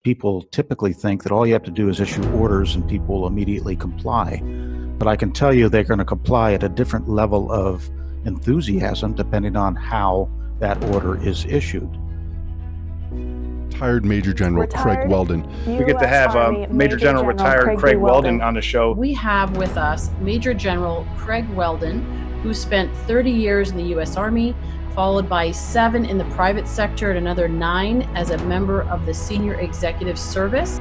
People typically think that all you have to do is issue orders and people will immediately comply. But I can tell you they're going to comply at a different level of enthusiasm depending on how that order is issued. Retired Major General Craig Whelden. We get to have Major General retired Craig Whelden on the show. We have with us Major General Craig Whelden, who spent 30 years in the U.S. Army, followed by 7 in the private sector and another 9 as a member of the Senior Executive Service.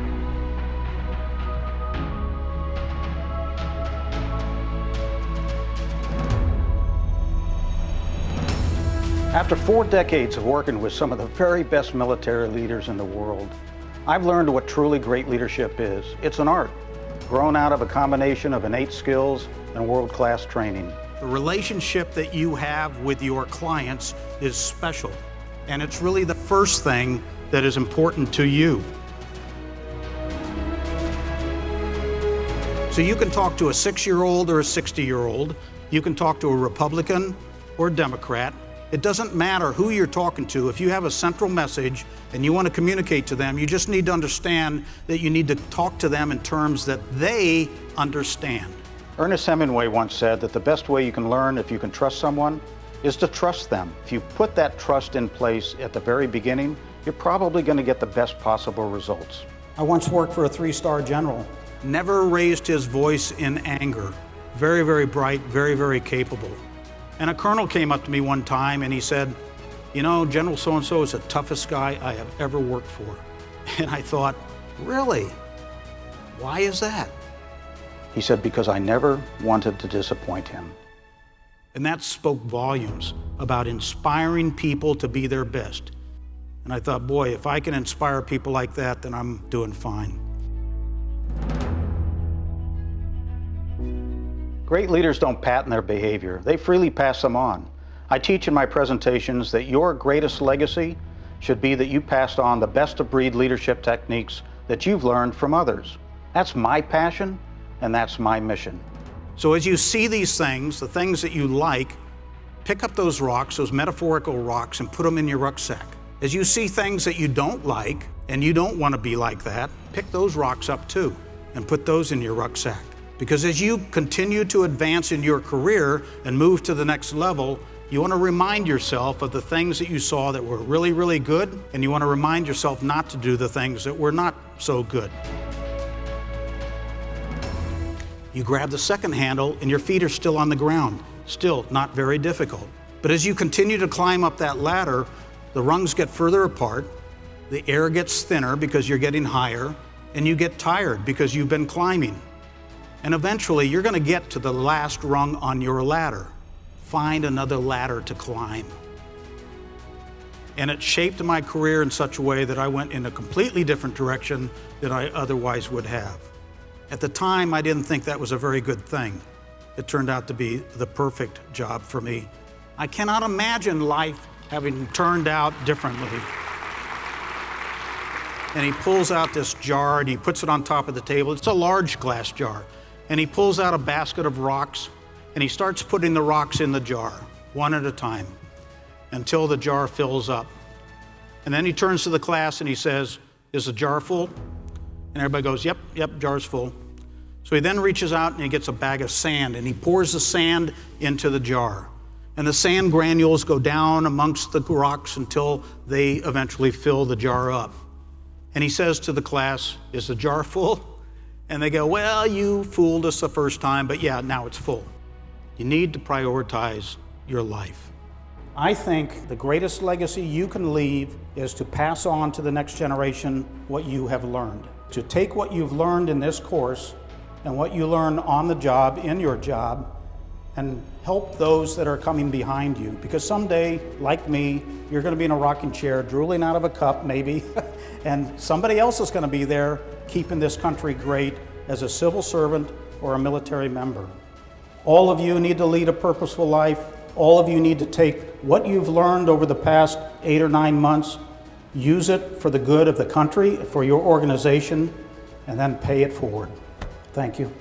After 4 decades of working with some of the very best military leaders in the world, I've learned what truly great leadership is. It's an art, grown out of a combination of innate skills and world-class training. The relationship that you have with your clients is special, and it's really the first thing that is important to you. So you can talk to a 6-year-old or a 60-year-old, you can talk to a Republican or a Democrat. It doesn't matter who you're talking to. If you have a central message and you want to communicate to them, you just need to understand that you need to talk to them in terms that they understand. Ernest Hemingway once said that the best way you can learn if you can trust someone is to trust them. If you put that trust in place at the very beginning, you're probably going to get the best possible results. I once worked for a 3-star general. Never raised his voice in anger. Very, very bright, very, very capable. And a colonel came up to me one time and he said, "You know, General so-and-so is the toughest guy I have ever worked for." And I thought, really? Why is that? He said, "Because I never wanted to disappoint him." And that spoke volumes about inspiring people to be their best. And I thought, boy, if I can inspire people like that, then I'm doing fine. Great leaders don't patent their behavior. They freely pass them on. I teach in my presentations that your greatest legacy should be that you passed on the best-of-breed leadership techniques that you've learned from others. That's my passion, and that's my mission. So as you see these things, the things that you like, pick up those rocks, those metaphorical rocks, and put them in your rucksack. As you see things that you don't like, and you don't want to be like that, pick those rocks up too, and put those in your rucksack. Because as you continue to advance in your career and move to the next level, you want to remind yourself of the things that you saw that were really, really good, and you want to remind yourself not to do the things that were not so good. You grab the second handle and your feet are still on the ground. Still not very difficult. But as you continue to climb up that ladder, the rungs get further apart, the air gets thinner because you're getting higher, and you get tired because you've been climbing. And eventually you're going to get to the last rung on your ladder. Find another ladder to climb. And it shaped my career in such a way that I went in a completely different direction than I otherwise would have. At the time, I didn't think that was a very good thing. It turned out to be the perfect job for me. I cannot imagine life having turned out differently. And he pulls out this jar and he puts it on top of the table. It's a large glass jar. And he pulls out a basket of rocks and he starts putting the rocks in the jar, one at a time, until the jar fills up. And then he turns to the class and he says, "Is the jar full?" And everybody goes, "Yep, jar's full." So he then reaches out and he gets a bag of sand and he pours the sand into the jar. And the sand granules go down amongst the rocks until they eventually fill the jar up. And he says to the class, "Is the jar full?" And they go, "Well, you fooled us the first time, but yeah, now it's full." You need to prioritize your life. I think the greatest legacy you can leave is to pass on to the next generation what you have learned. To take what you've learned in this course and what you learn on the job, in your job, and help those that are coming behind you. Because someday, like me, you're going to be in a rocking chair, drooling out of a cup maybe, and somebody else is going to be there keeping this country great as a civil servant or a military member. All of you need to lead a purposeful life. All of you need to take what you've learned over the past 8 or 9 months, use it for the good of the country, for your organization, and then pay it forward. Thank you.